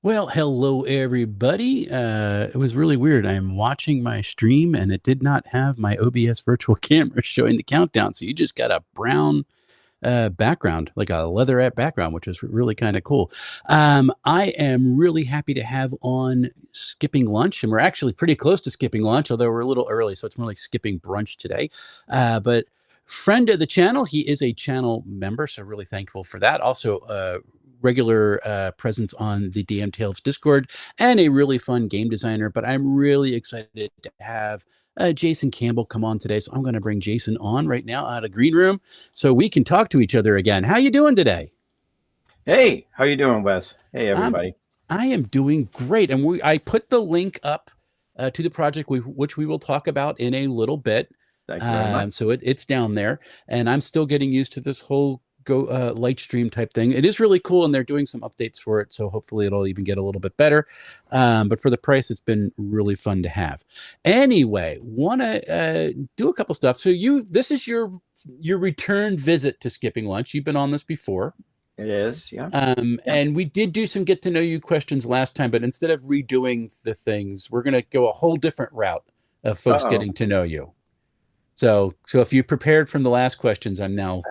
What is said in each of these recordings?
Well, hello everybody. It was really weird. I'm watching my stream and it did not have my OBS virtual camera showing the countdown. So you just got a brown background, like a leatherette background, which is really kind of cool. I am really happy to have on skipping lunch, and we're actually pretty close to skipping lunch, although we're a little early, so it's more like skipping brunch today. But friend of the channel, he is a channel member, so really thankful for that. Also, regular presence on the DM Tales Discord, and a really fun game designer. But I'm really excited to have Jason Campbell come on today. So I'm going to bring Jason on right now out of Green Room so we can talk to each other again. How you doing today? Hey, how you doing, Wes? Hey, everybody. I am doing great. And I put the link up to the project, which we will talk about in a little bit. Thank you very much. So it's down there. And I'm still getting used to this whole light stream type thing. It is really cool, and they're doing some updates for it, so hopefully it'll even get a little bit better. But for the price, it's been really fun to have. Anyway, want to do a couple stuff. So this is your return visit to Skipping Lunch. You've been on this before. It is, yeah. And we did do some get to know you questions last time, but instead of redoing the things, we're going to go a whole different route of folks getting to know you. So if you prepared from the last questions, I'm now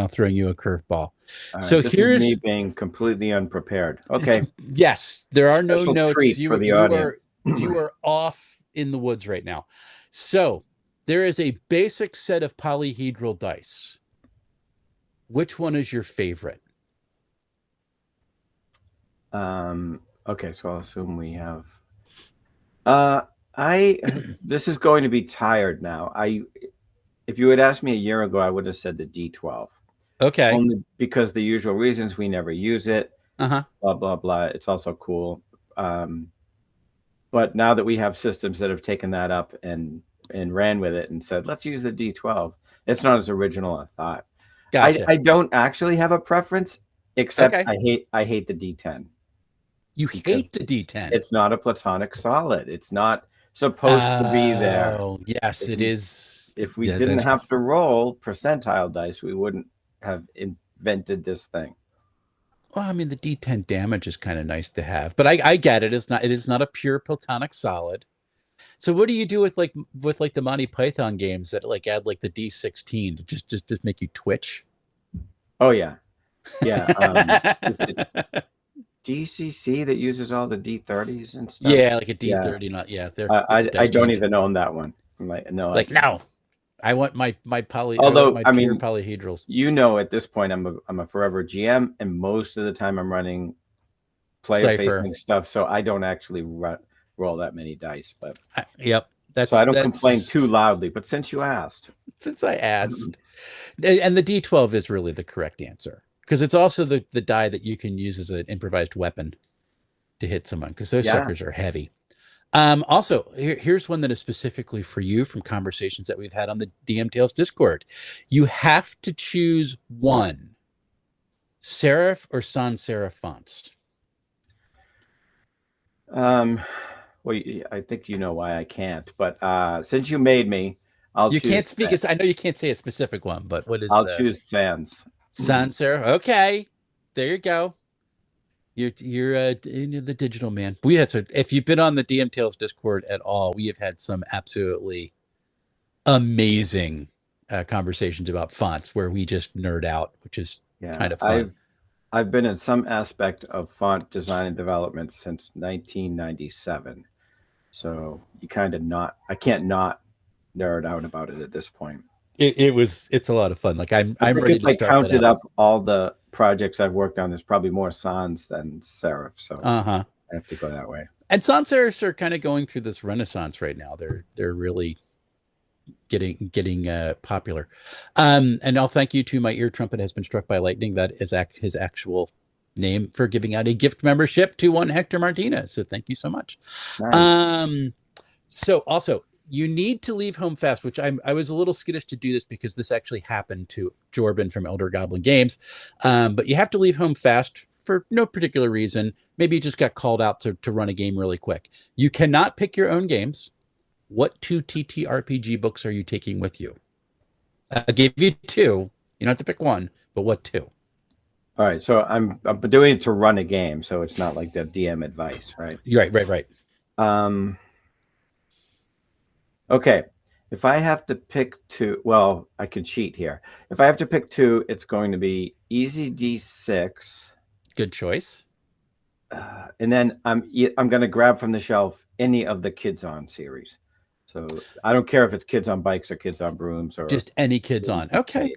throwing you a curveball. Right, so this here's is me being completely unprepared. Okay. Yes, there are no notes. For the audience. You are off in the woods right now. So there is a basic set of polyhedral dice. Which one is your favorite? Okay, so I'll assume we have. This is going to be tired now. If you had asked me a year ago, I would have said the D12. Okay. Only because the usual reasons, we never use it. Blah blah blah. It's also cool. But now that we have systems that have taken that up and ran with it and said, let's use the D12, it's not as original a thought. Gotcha. I don't actually have a preference, except I hate the D10. You hate the D10. It's not a platonic solid. It's not supposed to be there. Oh, yes, it is. If we didn't have to roll percentile dice, we wouldn't have invented this thing. Well, I mean, the D10 damage is kind of nice to have, but I get it. It is not a pure platonic solid. So what do you do with the Monty Python games that like add like the D16 to just make you twitch? Oh yeah. DCC that uses all the D30s and stuff. Yeah, like a D30. Not I don't even own that one. I'm like, no. No. I want my poly. Although my pure polyhedrals. You know, at this point, I'm a forever GM, and most of the time I'm running player-facing stuff, so I don't actually roll that many dice. But yep, so I don't complain too loudly. But since you asked, and the D12 is really the correct answer, because it's also the die that you can use as an improvised weapon to hit someone, because those suckers are heavy. Also, here's one that is specifically for you from conversations that we've had on the DM Tales Discord. You have to choose one: serif or sans serif fonts. Well, I think you know why I can't, but since you made me, You can't speak. I know you can't say a specific one, but what is? I'll choose sans. Sans serif. Okay, there you go. You're the digital man. If you've been on the DM Tales Discord at all, we have had some absolutely amazing conversations about fonts where we just nerd out, which is kind of fun. I've been in some aspect of font design and development since 1997, so I can't not nerd out about it at this point. It's a lot of fun. Like I'm ready to start. I counted up all the projects I've worked on. There's probably more sans than serif, so I have to go that way. And sans serifs are kind of going through this renaissance right now. They're really getting popular. And I'll thank you to my ear trumpet has been struck by lightning. That is his actual name for giving out a gift membership to one Hector Martinez. So thank you so much. Nice. So also, you need to leave home fast, which I was a little skittish to do this because this actually happened to Jorben from Elder Goblin Games. But you have to leave home fast for no particular reason. Maybe you just got called out to run a game really quick. You cannot pick your own games. What 2 TTRPG books are you taking with you? I gave you 2. You don't have to pick one, but what 2? All right, so I'm doing it to run a game, so it's not like the DM advice, right? Right. Okay, if I have to pick two, well, I can cheat here. If I have to pick two, it's going to be easy D6. Good choice. And then I'm going to grab from the shelf any of the Kids On series. So I don't care if it's Kids on Bikes or Kids on Brooms or just any Kids On. Okay.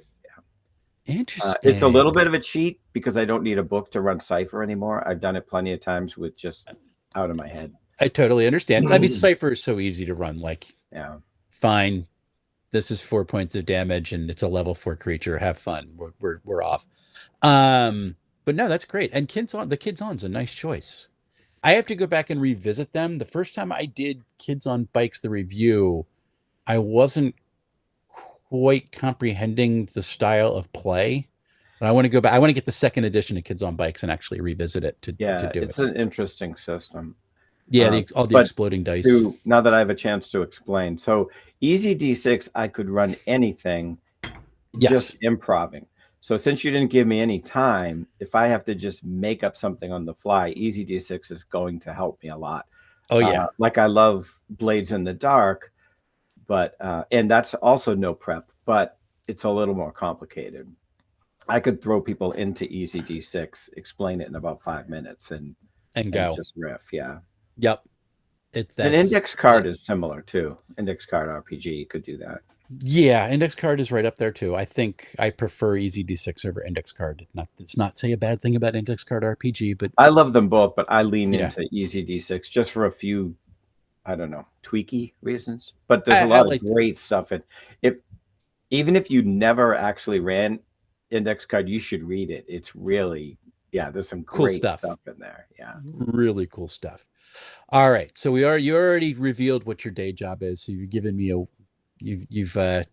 Interesting. It's a little bit of a cheat because I don't need a book to run Cypher anymore. I've done it plenty of times with just out of my head. I totally understand. I mean, Cypher is so easy to run. Like, yeah, fine. This is 4 points of damage, and it's a level 4 creature. Have fun. We're off. But no, that's great. And the Kids On's a nice choice. I have to go back and revisit them. The first time I did Kids on Bikes, the review, I wasn't quite comprehending the style of play. So I want to go back. I want to get the second edition of Kids on Bikes and actually revisit it to do it. It's an interesting system. Yeah, all the exploding dice. Now that I have a chance to explain. So easy D6, I could run anything, just improving. So since you didn't give me any time, if I have to just make up something on the fly, easy D6 is going to help me a lot. Oh, yeah. Like I love Blades in the Dark, but and that's also no prep, but it's a little more complicated. I could throw people into easy D6, explain it in about 5 minutes and go. Just riff, yeah. Yep. An index card is similar too. Index card RPG could do that. Yeah, index card is right up there too. I think I prefer easy D6 over index card. It's not say a bad thing about index card RPG, but I love them both, but I lean into easy D6 just for a few, I don't know, tweaky reasons. But there's a lot of great stuff in it. Even if you never actually ran index card, you should read it. It's really, there's some cool great stuff in there. Yeah. Really cool stuff. All right. So you already revealed what your day job is. So you've given me you've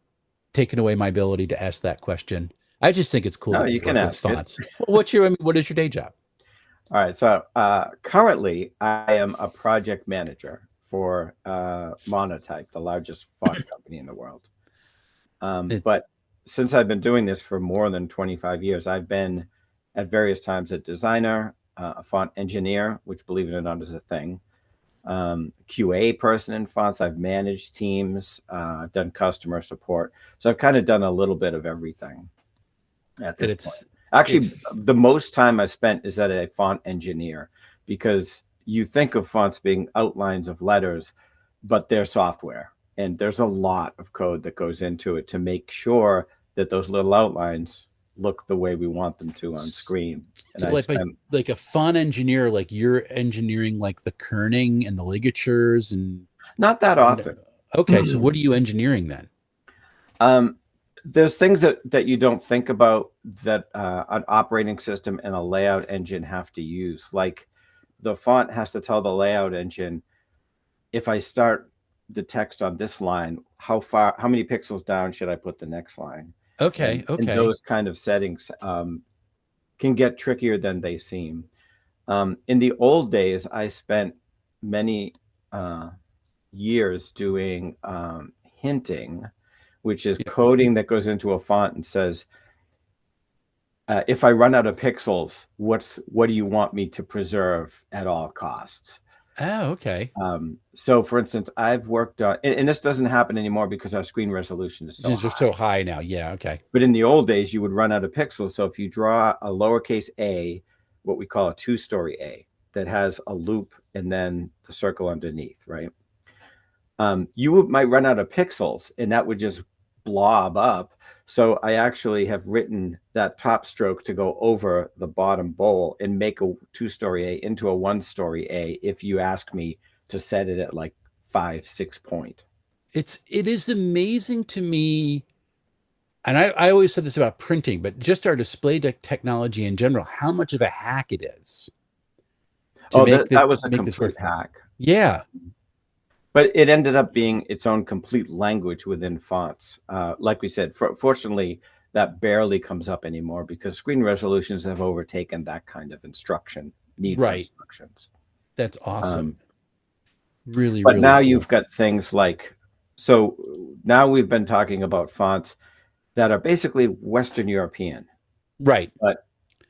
taken away my ability to ask that question. I just think it's cool. No, you can ask fonts. What is your day job? All right. So currently I am a project manager for Monte, the largest font company in the world. But since I've been doing this for more than 25 years, I've been at various times a designer, a font engineer, which, believe it or not, is a thing. QA person in fonts. I've managed teams. I've done customer support. So I've kind of done a little bit of everything at this point. Actually, the most time I've spent is at a font engineer, because you think of fonts being outlines of letters, but they're software. And there's a lot of code that goes into it to make sure that those little outlines look the way we want them to on screen. And so like a font engineer, like you're engineering like the kerning and the ligatures and not that often. Okay, so what are you engineering then? There's things that you don't think about that an operating system and a layout engine have to use. Like the font has to tell the layout engine, if I start the text on this line, how many pixels down should I put the next line? Okay. And those kind of settings can get trickier than they seem. In the old days, I spent many years doing hinting, which is coding that goes into a font and says, if I run out of pixels, what do you want me to preserve at all costs? Oh, okay. So, for instance, I've worked on, and this doesn't happen anymore because our screen resolution is so high now. Yeah, okay. But in the old days, you would run out of pixels. So if you draw a lowercase a, what we call a two-story A, that has a loop and then the circle underneath, right? You might run out of pixels, and that would just blob up. So I actually have written that top stroke to go over the bottom bowl and make a two-story A into a one-story A if you ask me to set it at like 5-6 point. It is amazing to me, and I always said this about printing, but just our display technology in general, how much of a hack it is. That was a complete hack. Yeah. But it ended up being its own complete language within fonts. Like we said, fortunately, that barely comes up anymore because screen resolutions have overtaken that kind of instructions. That's awesome. But now cool. You've got things like, so now we've been talking about fonts that are basically Western European. Right. But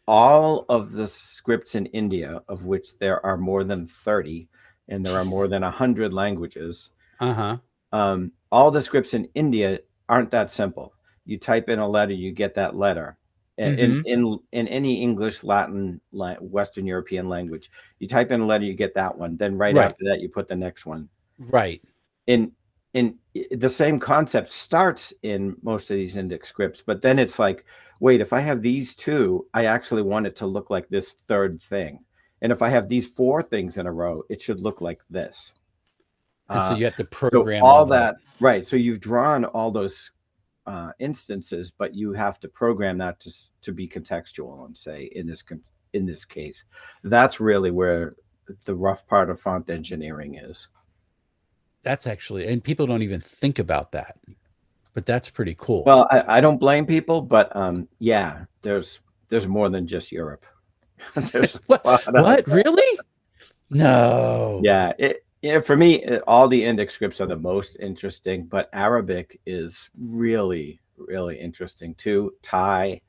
all of the scripts in India, of which there are more than 30, and there are more than 100 languages. All the scripts in India aren't that simple. You type in a letter, you get that letter. In any English, Latin, Western European language, you type in a letter, you get that one. Then after that, you put the next one. Right. In the same concept starts in most of these Indic scripts, but then it's like, wait, if I have these two, I actually want it to look like this third thing. And if I have these 4 things in a row, it should look like this. And so you have to program all that. Right. So you've drawn all those instances, but you have to program that to be contextual and say, in this case, that's really where the rough part of font engineering is. That's actually, and people don't even think about that, but that's pretty cool. Well, I don't blame people, but yeah, there's more than just Europe. What? Really? No. Yeah. For me, all the Indic scripts are the most interesting, but Arabic is really, really interesting too. Thai.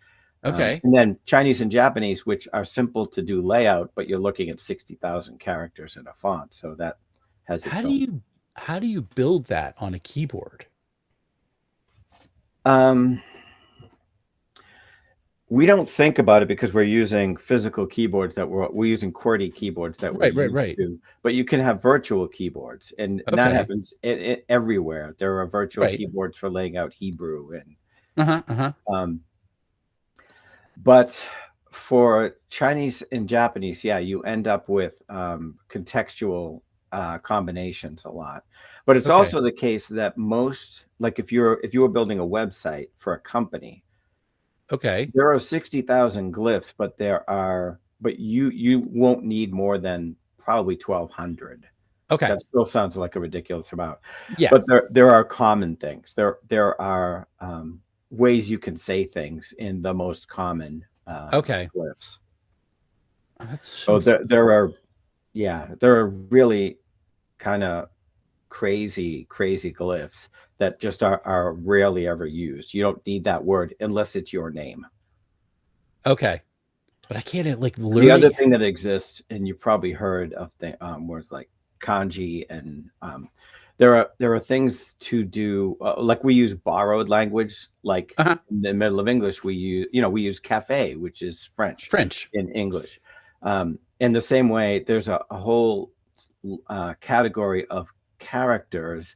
Okay. And then Chinese and Japanese, which are simple to do layout, but you're looking at 60,000 characters in a font. So that has its own. How do you build that on a keyboard? We don't think about it because we're using physical keyboards we're using QWERTY keyboards that we're used to. But you can have virtual keyboards, and that happens everywhere. There are virtual keyboards for laying out Hebrew and but for Chinese and Japanese, yeah, you end up with contextual combinations a lot. But it's also the case that most, like if you were building a website for a company, there are 60,000 glyphs, but you won't need more than probably 1,200. That still sounds like a ridiculous amount. Yeah. But there are common things. There are ways you can say things in the most common glyphs. So there are really kind of crazy glyphs that just are rarely ever used. You don't need that word unless it's your name. But I can't the other thing that exists, and you probably heard of the words like kanji, and there are things to do, like we use borrowed language, like in the middle of English we use cafe, which is French in English. In the same way, there's a whole category of characters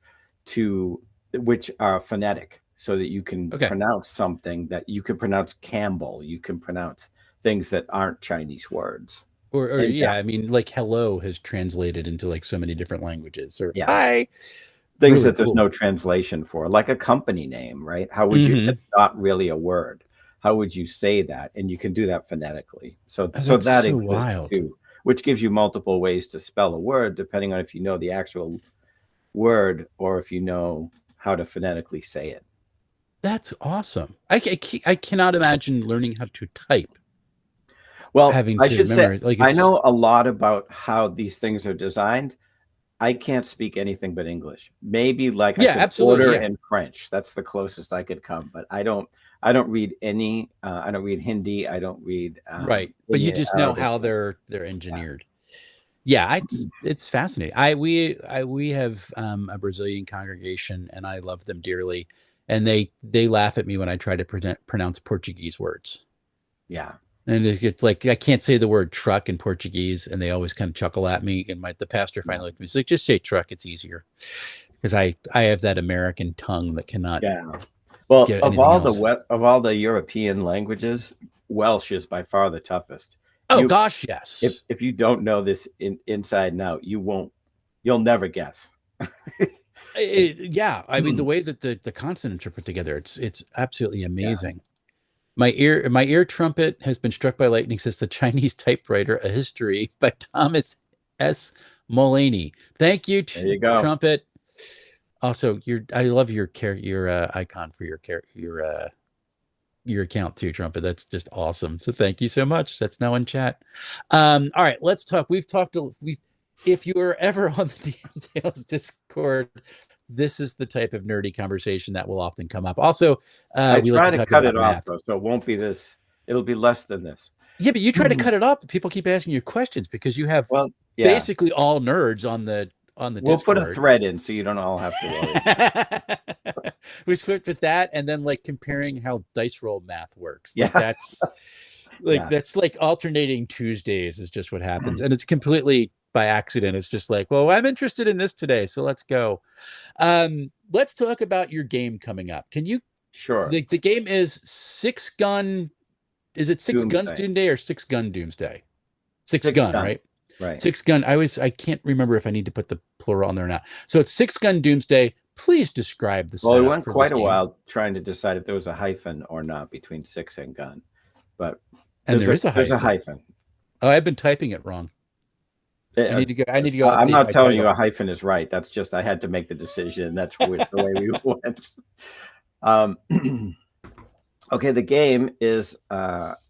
which are phonetic, so that you can pronounce something, that you can pronounce Campbell, you can pronounce things that aren't Chinese words. I mean, like hello has translated into like so many different languages, or hi. Things really that there's no translation for, like a company name, right? How would you, it's not really a word. How would you say that? And you can do that phonetically. So that exists too, which gives you multiple ways to spell a word, depending on if you know the actual word or if you know how to phonetically say it. That's awesome. I cannot imagine learning how to type. Well, I should say, I know a lot about how these things are designed. I can't speak anything but English. Maybe I could order in French. That's the closest I could come. But I don't read any. I don't read Hindi. I don't read. But you just know how they're engineered. Yeah, it's fascinating. We have a Brazilian congregation, and I love them dearly. And they laugh at me when I try to pronounce Portuguese words. Yeah. And it's like, I can't say the word truck in Portuguese, and they always kind of chuckle at me. And the pastor finally looked at me, he's like, just say truck, it's easier. Because I have that American tongue that cannot. Yeah. Well, of all the European languages, Welsh is by far the toughest. Oh gosh, yes. If you don't know this inside and out, you'll never guess. Yeah, I mean, the way that the consonants are put together, it's absolutely amazing. Yeah. My ear trumpet has been struck by lightning, says the Chinese typewriter, A History by Thomas S. Mulaney. Thank you, there you go. Trumpet. Also, I love your icon for your account too, Trumpet. That's just awesome. So thank you so much. That's now in chat. All right, let's talk. If you are ever on the DM Tales Discord, this is the type of nerdy conversation that will often come up. Also, I try to cut it off, though, so it won't be this. It'll be less than this. Yeah, but you try to cut it off. People keep asking you questions because you have basically all nerds on the We'll Discord. put a thread in so you don't all have to worry. We switched with that, and then like comparing how dice roll math works. Like that's that's like alternating Tuesdays is just what happens, and it's completely by accident. It's just like, well, I'm interested in this today, so let's go. Let's talk about your game coming up. Can you? Sure. The game is 6 Gun. Is it Six Doomsday. Guns Doomsday or 6 Gun Doomsday? Six gun, right? Right. 6 Gun. I can't remember if I need to put the plural on there or not. So it's 6 Gun Doomsday. Please describe the setup. Well, we went quite a while trying to decide if there was a hyphen or not between 6 and gun, but there's a hyphen. There's a hyphen. Oh, I've been typing it wrong. I need to go. I'm not telling you a hyphen is right. That's just I had to make the decision. That's the way we went. Okay, the game is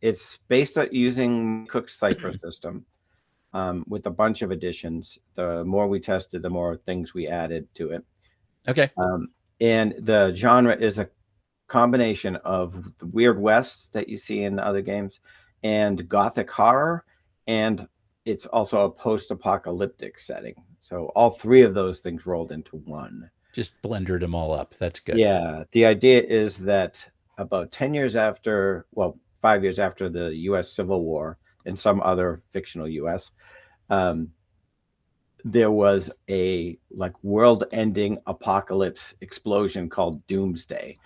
it's based on using Cook's Cypher system with a bunch of additions. The more we tested, the more things we added to it. Okay. And the genre is a combination of the Weird West that you see in other games and gothic horror, and it's also a post-apocalyptic setting. So all three of those things rolled into one. Just blended them all up. That's good. Yeah. The idea is that about 10 years after, well, 5 years after the U.S. Civil War and some other fictional U.S., there was a like world-ending apocalypse explosion called Doomsday.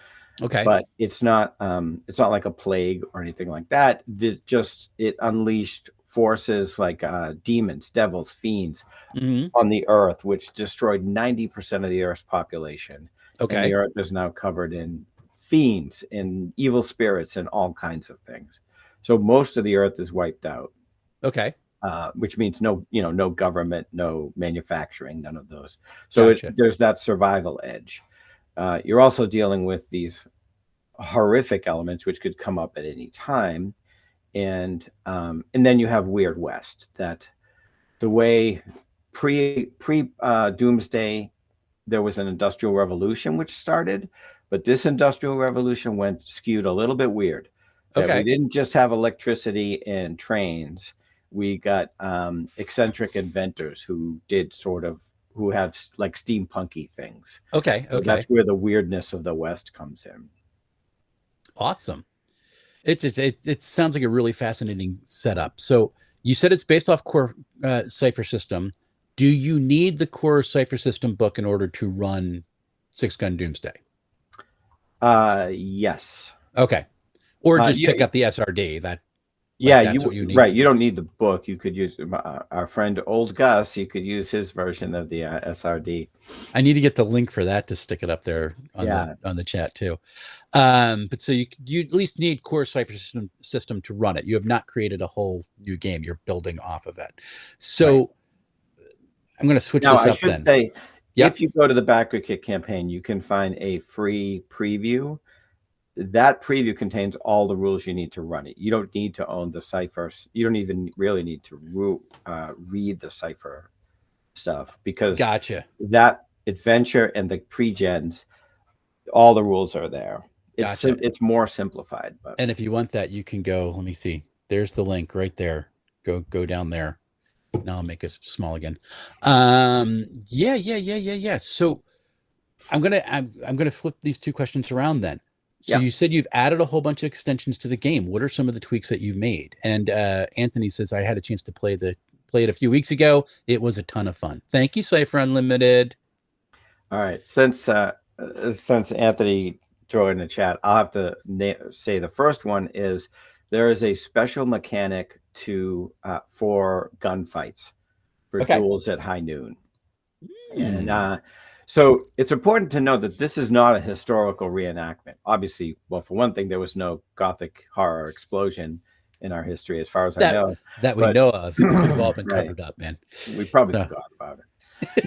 Okay. But it's not like a plague or anything like that. It unleashed forces like demons, devils, fiends on the earth, which destroyed 90% of the Earth's population. Okay. And the earth is now covered in fiends and evil spirits and all kinds of things. So most of the earth is wiped out. Okay. Which means no government, no manufacturing, none of those. So there's that survival edge. You're also dealing with these horrific elements which could come up at any time, and then you have Weird West. That the way pre Doomsday, there was an industrial revolution which started, but this industrial revolution went skewed a little bit weird. Okay. We didn't just have electricity and trains. We got eccentric inventors who have like steampunky things. Okay. So that's where the weirdness of the West comes in. Awesome. It sounds like a really fascinating setup. So you said it's based off core Cypher system. Do you need the core Cypher system book in order to run 6 Gun Doomsday? Yes. Okay. Or just pick up the SRD. That's what you need. Right. You don't need the book. You could use our friend Old Gus. You could use his version of the SRD. I need to get the link for that to stick it up there on the chat too. But so you at least need core Cypher system to run it. You have not created a whole new game. You're building off of it. So I'm going to switch this up then. Say, if you go to the Backer Kit campaign, you can find a free preview. That preview contains all the rules you need to run it. You don't need to own the Cypher. You don't even really need to read the Cypher stuff, because that adventure and the pre-gens, all the rules are there. It's more simplified. And if you want that, you can go, let me see. There's the link right there. Go down there. Now I'll make us small again. Yeah. So I'm gonna flip these two questions around then. So you said you've added a whole bunch of extensions to the game. What are some of the tweaks that you've made? And Anthony says, I had a chance to play it a few weeks ago. It was a ton of fun. Thank you, Cypher Unlimited. All right. Since Anthony threw it in the chat, I'll have to say the first one is there is a special mechanic for gunfights, for duels at high noon. And so it's important to know that this is not a historical reenactment. Obviously, well, for one thing, there was no gothic horror explosion in our history, as far as I know. That we know of. We've all been covered up, man. We probably forgot about it.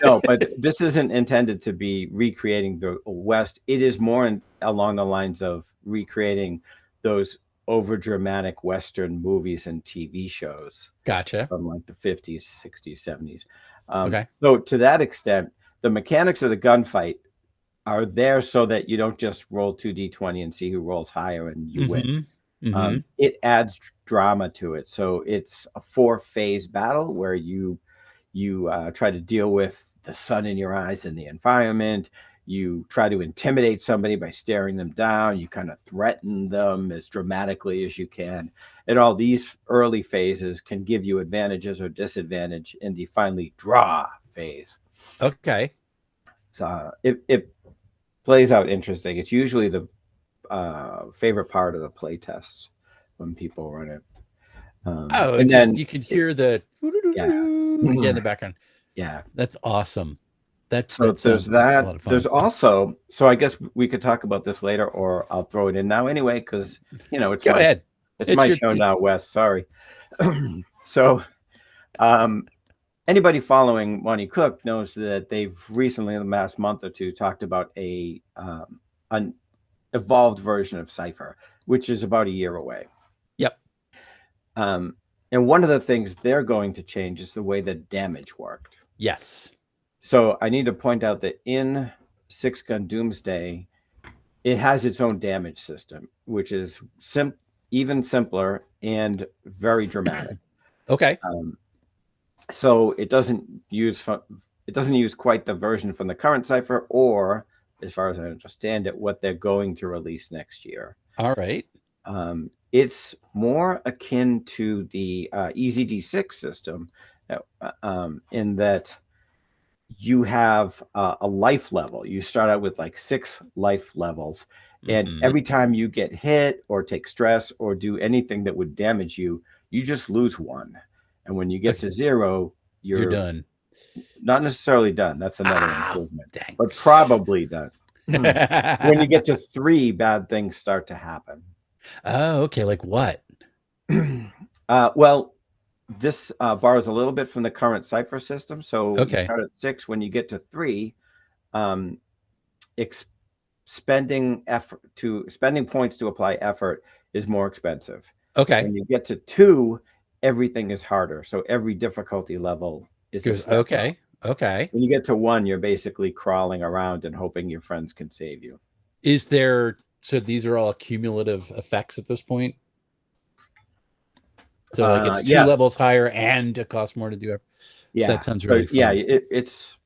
No, but this isn't intended to be recreating the West. It is more along the lines of recreating those overdramatic Western movies and TV shows. Gotcha. From like the 50s, 60s, 70s. So to that extent, the mechanics of the gunfight are there so that you don't just roll 2d20 and see who rolls higher and you win. It adds drama to it. So it's a 4-phase battle where you try to deal with the sun in your eyes and the environment. You try to intimidate somebody by staring them down. You kind of threaten them as dramatically as you can. And all these early phases can give you advantages or disadvantage in the finally draw phase. Okay. So it plays out interesting. It's usually the favorite part of the play tests when people run it. And then you could hear the in the background. Yeah, that's awesome. That there's that. A lot of fun. There's also, so I guess we could talk about this later, or I'll throw it in now anyway, because it's go ahead. It's my show now, Wes. Sorry. So, anybody following Monte Cook knows that they've recently, in the last month or two, talked about an evolved version of Cypher, which is about a year away. Yep. And one of the things they're going to change is the way that damage worked. Yes. So I need to point out that in 6-Gun Doomsday, it has its own damage system, which is even simpler and very dramatic. Okay. So it doesn't use quite the version from the current Cypher, or, as far as I understand it, what they're going to release next year. All right. It's more akin to the Easy D6 system, in that you have a life level. You start out with like 6 life levels, and every time you get hit or take stress or do anything that would damage you, you just lose 1. And when you get to 0, you're done. Not necessarily done. That's another improvement, but probably done. When you get to 3, bad things start to happen. Oh, okay. Like what? Well, this borrows a little bit from the current Cypher system. So you start at 6. When you get to 3, spending points to apply effort is more expensive. Okay. When you get to 2, everything is harder. So every difficulty level is okay. Okay. When you get to 1, you're basically crawling around and hoping your friends can save you. So these are all cumulative effects at this point? So like it's 2 levels higher and it costs more to do it. Yeah. That sounds really fun. Yeah, it's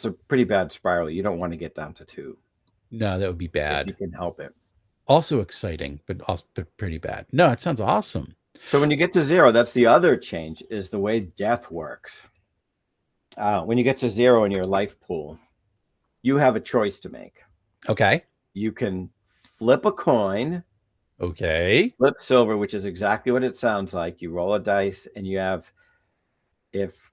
a pretty bad spiral. You don't want to get down to 2. No, that would be bad. If you can help it. Also exciting, but also pretty bad. No, it sounds awesome. So when you get to 0, that's the other change, is the way death works. When you get to 0 in your life pool, you have a choice to make. Okay. You can flip a coin. Okay. Flip silver, which is exactly what it sounds like. You roll a dice and you have,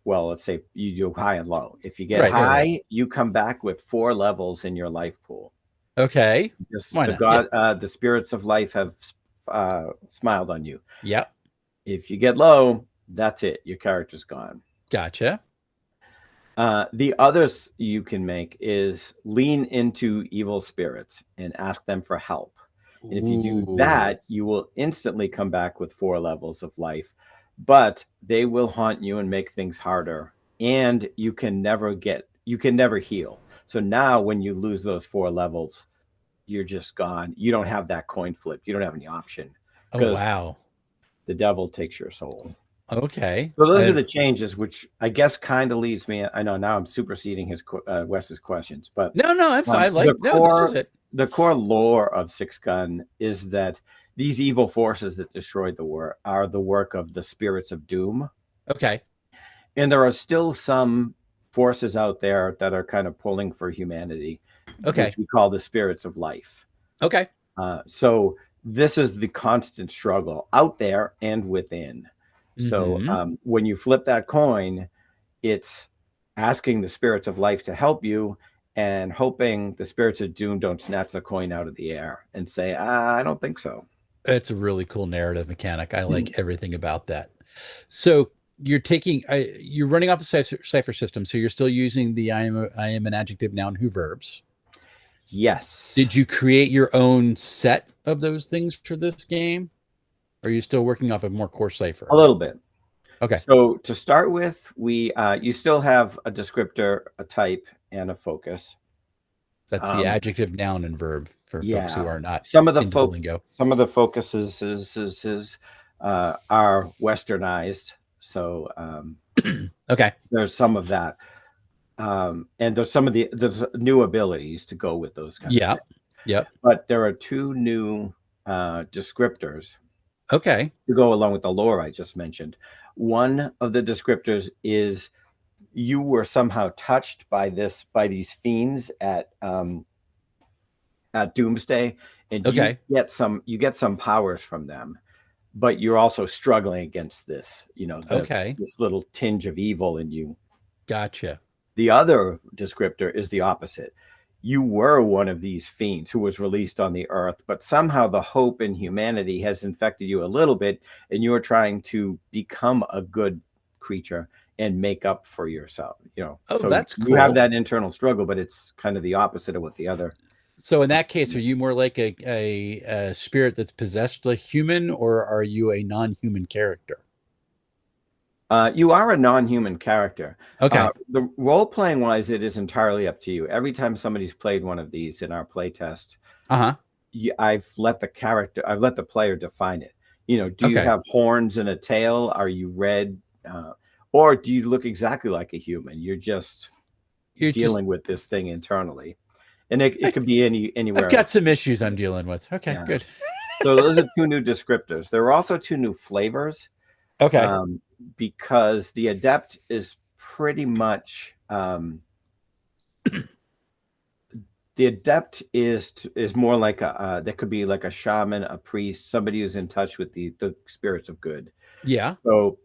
let's say you do high and low. If you get high, you come back with 4 levels in your life pool. Okay. The spirits of life have smiled on you. Yep. If you get low, that's it. Your character's gone. Gotcha. The others you can make is lean into evil spirits and ask them for help. And if you do that, you will instantly come back with 4 levels of life, but they will haunt you and make things harder. And you can never heal. So now when you lose those 4 levels, you're just gone. You don't have that coin flip. You don't have any option. Oh, wow. The devil takes your soul. Okay. So those are the changes, which I guess kind of leads me. I know now I'm superseding Wes's questions, but no, I'm fine. This is it. The core lore of 6-Gun is that these evil forces that destroyed the war are the work of the spirits of doom. Okay. And there are still some forces out there that are kind of pulling for humanity. Okay. Which we call the spirits of life. Okay. So this is the constant struggle out there and within. So when you flip that coin, it's asking the spirits of life to help you and hoping the spirits of doom don't snatch the coin out of the air and say, I don't think so. It's a really cool narrative mechanic. I like everything about that. So you're running off the Cypher system. So you're still using the I am an adjective, noun, who verbs. Yes. Did you create your own set of those things for this game? Or are you still working off of more core Cypher? A little bit. Okay. So to start with, you still have a descriptor, a type, and a focus. That's the adjective, noun, and verb for folks who Yeah, are not some of into the lingo. the focuses are westernized, so Okay. there's some of that, and there's new abilities to go with those kind of Yeah. things. Yep. But there are two new descriptors Okay. to go along with the lore I just mentioned. One of the descriptors is you were somehow touched by these fiends at Doomsday, and Okay. you get some powers from them, but you're also struggling against this, Okay. this little tinge of evil in you. Gotcha. The other descriptor is the opposite. You were one of these fiends who was released on the earth, but somehow the hope in humanity has infected you a little bit, and you're trying to become a good creature and make up for yourself. Oh, So that's you have cool. that internal struggle, but it's kind of the opposite of what the other. So in that case, are you more like a spirit that's possessed a human, or are you a non-human character? You are a non-human character. Okay. The role-playing wise, it is entirely up to you. Every time somebody's played one of these in our playtest, Uh-huh. I've let the player define it. Do you Okay. have horns and a tail? Are you red? Or do you look exactly like a human? You're just You're just dealing with this thing internally. And it could be anywhere I've got else. some issues I'm dealing with. Okay, Yeah. good. So those are two new descriptors. There are also two new flavors. Okay. Because the adept is pretty much the adept is more like that could be like a shaman, a priest, somebody who's in touch with the spirits of good. Yeah. So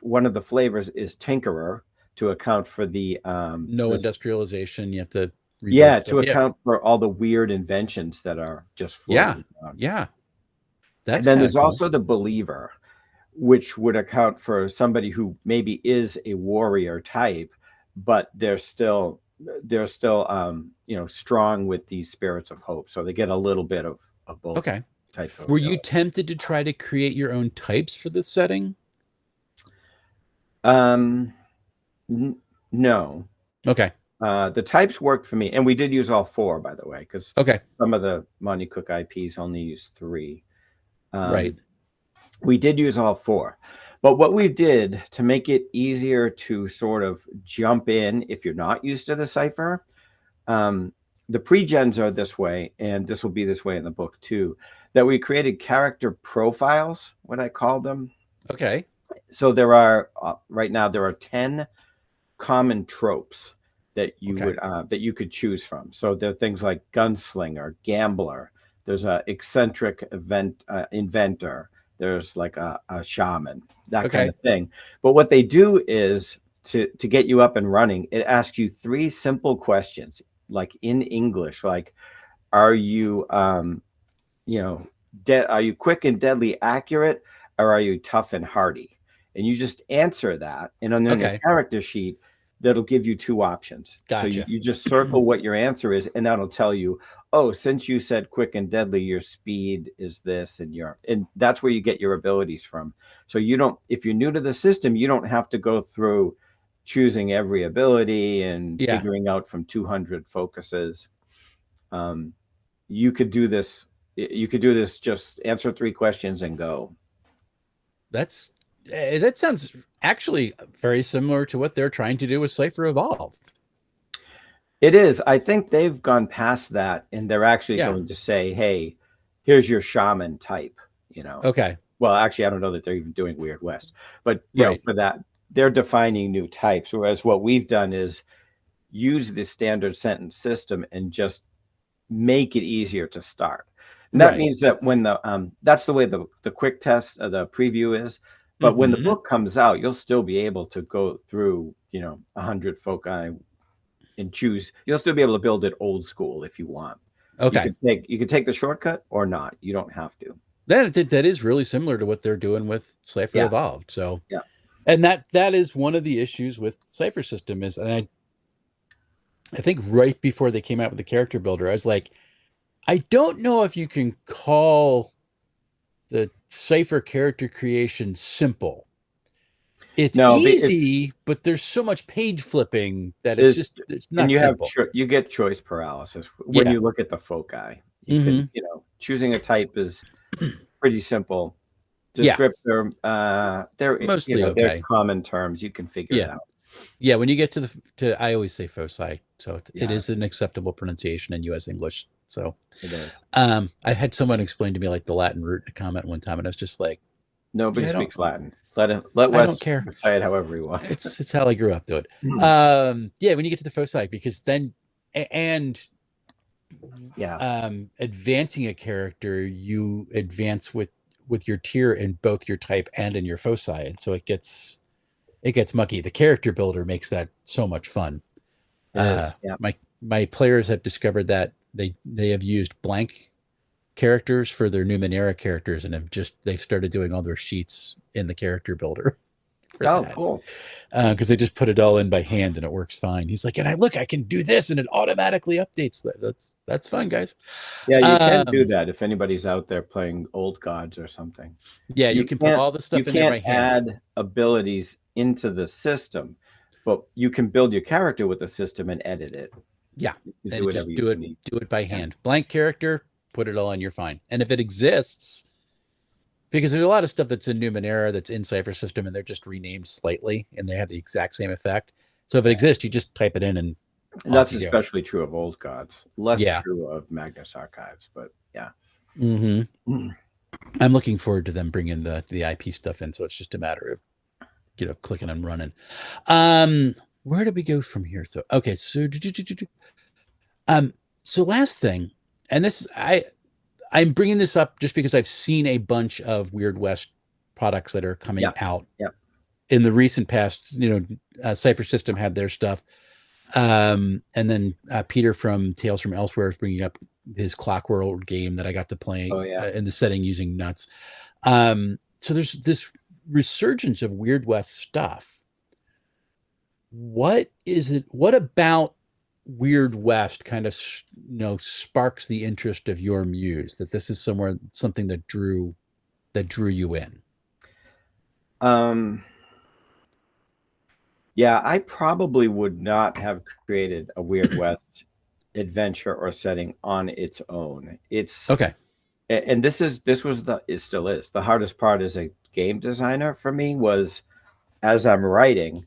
one of the flavors is tinkerer to account for the No industrialization. You have to rebuild yeah, stuff. to Yeah. account for all the weird inventions that are just Yeah. floating around. Yeah. And That's then kind of there's cool. also the believer, which would account for somebody who maybe is a warrior type, but they're still strong with these spirits of hope. So they get a little bit of both Okay. types of Were you ability. tempted to try to create your own types for this setting? No. Okay. The types worked for me, and we did use all four, by the way, because Okay. some of the Monte Cook IPs only use three. Right. We did use all four. But what we did to make it easier to sort of jump in if you're not used to the Cypher, the pre-gens are this way, and this will be this way in the book too, that we created character profiles, what I call them. Okay. So there are, right now, there are 10 common tropes that you could choose from. So there are things like gunslinger, gambler, there's a eccentric inventor, there's like a shaman, that kind Okay. of thing. But what they do is to get you up and running, it asks you three simple questions, like in English, like, are you are you quick and deadly accurate, or are you tough and hardy? And you just answer that, and on the Okay. character sheet, that'll give you two options. So Gotcha. you just circle what your answer is, and that'll tell you, oh, since you said quick and deadly, your speed is this, and that's where you get your abilities from. So if you're new to the system, you don't have to go through choosing every ability and Yeah. figuring out from 200 focuses. You could do this. You could do this. Just answer three questions and go. That sounds actually very similar to what they're trying to do with Cypher Evolved. It is. I think they've gone past that, and they're actually Yeah. going to say, "Hey, here's your shaman type." Okay. Well, actually, I don't know that they're even doing Weird West, but Right. for that, they're defining new types. Whereas what we've done is use the standard sentence system and just make it easier to start. And that Right. means that when that's the way the quick test, the preview is. But when the book comes out, you'll still be able to go through 100 foci and choose. You'll still be able to build it old school if you want. Okay. You could take the shortcut or not. You don't have to. That is really similar to what they're doing with Cypher Yeah. Evolved. So Yeah. And that is one of the issues with Cypher system is, and I think right before they came out with the character builder, I was like, I don't know if you can call the Cypher character creation simple. It's No, easy, but there's so much page flipping that it's it's and not simple. you get choice paralysis when Yeah. you look at the foci. You Mm-hmm. can, choosing a type is pretty simple. Yeah. Descriptor, Mostly they're okay. common terms. You can figure it Yeah. out. Yeah. When you get to I always say foci, so it Yeah, is an acceptable pronunciation in U.S. English. So, it is. I had someone explain to me like the Latin root in a comment one time, and I was just like, Nobody yeah, speaks Latin. Let I don't Wes care. say it however he wants. It's how I grew up doing. Yeah, when you get to the foci, because then and Yeah. Advancing a character, you advance with your tier in both your type and in your foci, and so it gets mucky. The character builder makes that so much fun. It is. Yeah. My players have discovered that they have used blank characters for their Numenera characters, and they've started doing all their sheets in the character builder for Oh, that, cool. because they just put it all in by hand and it works fine. He's like, and I can do this and it automatically updates that. That's fun, guys. Yeah, you can do that if anybody's out there playing Old Gods or something. Yeah, you can put all the You stuff in there by can't hand. add abilities into the system, but you can build your character with the system and edit it. Yeah, You and do just whatever you need. do it by hand. Blank character, put it all in, you're fine. And if it exists, because there's a lot of stuff that's in Numenera that's in Cypher system, and they're just renamed slightly, and they have the exact same effect. So if it exists, you just type it in, and that's especially true of Old Gods. Less Yeah. true of Magnus Archives, but yeah. Mm-hmm. I'm looking forward to them bringing the IP stuff in, so it's just a matter of clicking and running. Where do we go from here? So okay, so so last thing, and this I'm bringing this up just because I've seen a bunch of Weird West products that are coming out in the recent past. Cypher System had their stuff, and then Peter from Tales from Elsewhere is bringing up his Clockworld game that I got to play in the setting using nuts. So there's this resurgence of Weird West stuff. What is it? What about Weird West kind of sparks the interest of your muse, that this is something that drew you in? Yeah, I probably would not have created a Weird West adventure or setting on its own. It's okay. And it still is the hardest part as a game designer for me, was as I'm writing,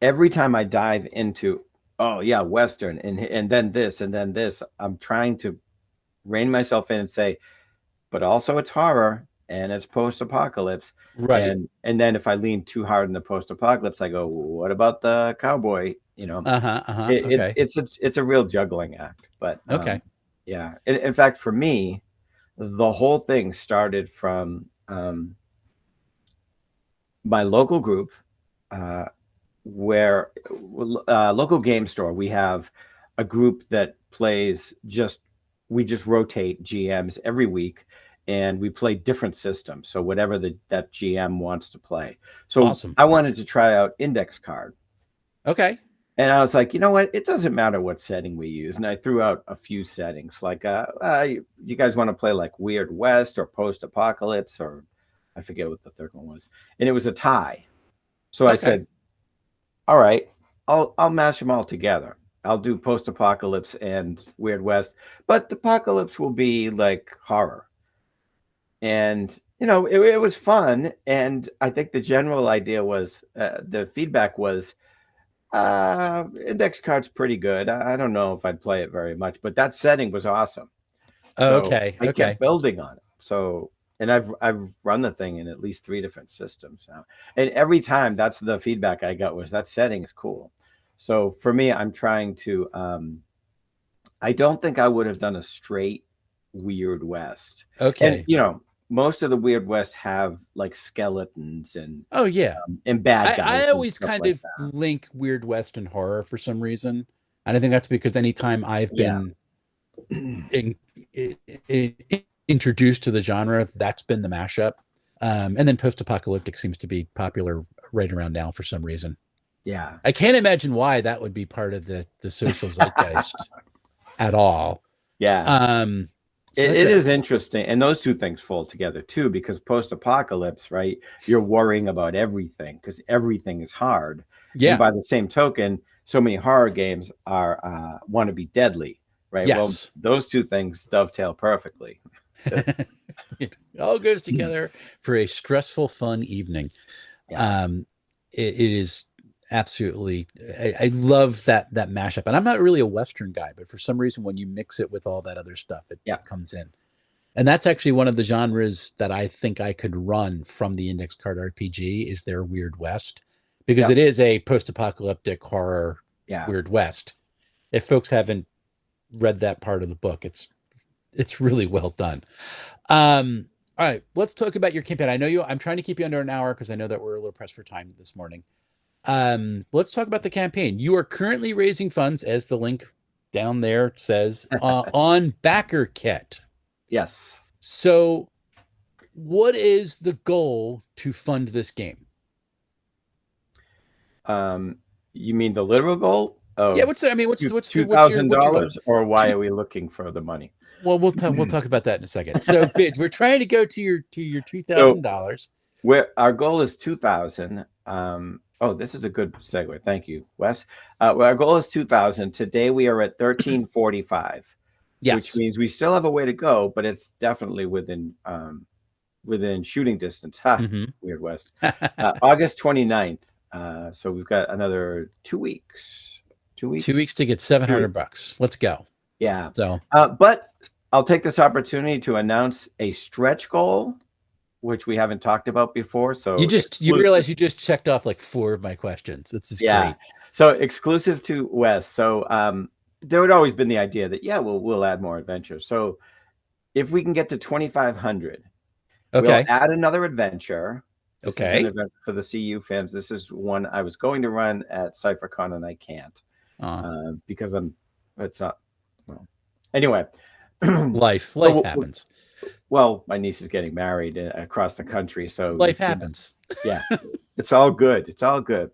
every time I dive into, Western and then this and then this, I'm trying to rein myself in and say, but also it's horror and it's post-apocalypse. Right. And then if I lean too hard in the post-apocalypse, I go, what about the cowboy? Okay. It's a real juggling act. But okay. Yeah. In fact, for me, the whole thing started from my local group, where local game store. We have a group that plays we just rotate GMs every week, and we play different systems. So whatever that GM wants to play. So awesome. I wanted to try out Index Card. Okay. And I was like, you know what? It doesn't matter what setting we use. And I threw out a few settings, like, you guys want to play like Weird West or post-apocalypse, or I forget what the third one was. And it was a tie. So I said, all right, I'll mash them all together. I'll do post-apocalypse and Weird West, but the apocalypse will be like horror. And, it was fun. And I think the general idea was, the feedback was, Index Card's pretty good. I don't know if I'd play it very much, but that setting was awesome. Okay. I kept building on it. So, and I've run the thing in at least 3 different systems now. And every time, that's the feedback I got, was that setting is cool. So for me, I'm trying to, I don't think I would have done a straight Weird West. Okay. And, most of the Weird West have like skeletons and and bad guys. I always kind of link Weird West and horror for some reason, and I think that's because anytime I've been introduced to the genre, that's been the mashup. And then post-apocalyptic seems to be popular right around now for some reason. Yeah, I can't imagine why that would be part of the social zeitgeist at all. Yeah. It is interesting, and those two things fall together too, because post-apocalypse, right? You're worrying about everything because everything is hard. Yeah. And by the same token, so many horror games are want to be deadly, right? Yes. Well, those two things dovetail perfectly. It all goes together for a stressful, fun evening. Yeah. It is absolutely. I love that mashup, and I'm not really a Western guy, but for some reason, when you mix it with all that other stuff, it comes in. And that's actually one of the genres that I think I could run from the index card RPG is their Weird West, because it is a post-apocalyptic horror Weird West. If folks haven't read that part of the book, it's really well done. All right, let's talk about your campaign. I know I'm trying to keep you under an hour because I know that we're a little pressed for time this morning. Let's talk about the campaign. You are currently raising funds, as the link down there says, on BackerKit. Yes. So what is the goal to fund this game? You mean the literal goal? Yeah, what's $2,000, or why are we looking for the money? Well, we'll talk about that in a second. So we're trying to go to your $2,000. Where our goal is 2,000. Oh, this is a good segue. Thank you, Wes. Our goal is 2,000. Today we are at 1,345. Yes. Which means we still have a way to go, but it's definitely within shooting distance. Weird West. August 29th. So we've got another 2 weeks. 2 weeks. 2 weeks to get $700. Let's go. Yeah. So, but I'll take this opportunity to announce a stretch goal, which we haven't talked about before. So you realize you just checked off like 4 of my questions. This is great. So exclusive to Wes. So there had always been the idea that we'll add more adventures. So if we can get to 2,500, we'll add another adventure. This is an event for the CU fans. This is one I was going to run at CypherCon and I can't because it's not. Well, anyway, life happens. Well, my niece is getting married across the country, so life happens. Yeah, it's all good. It's all good.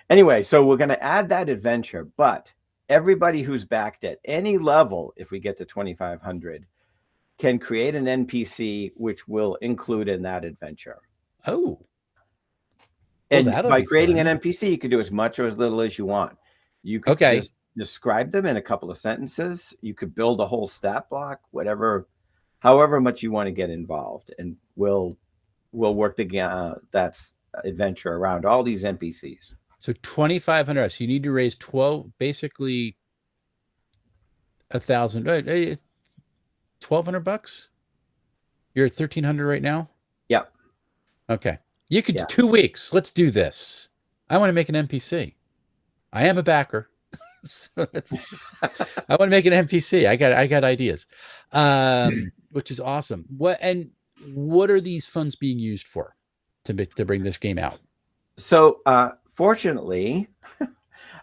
Anyway, so we're going to add that adventure, but everybody who's backed at any level, if we get to 2,500, can create an NPC which will include in that adventure. Oh. And by creating an NPC, you can do as much or as little as you want. You could just describe them in a couple of sentences. You could build a whole stat block, however much you want to get involved, and we'll work that's adventure around all these NPCs. So 2,500. So you need to raise 12, basically 1,000, right? $1,200. You're at 1,300 right now. Yeah. Okay. You could 2 weeks. Let's do this. I want to make an NPC. I am a backer. So I want to make an NPC. I got ideas, which is awesome. What are these funds being used for to bring this game out? So fortunately,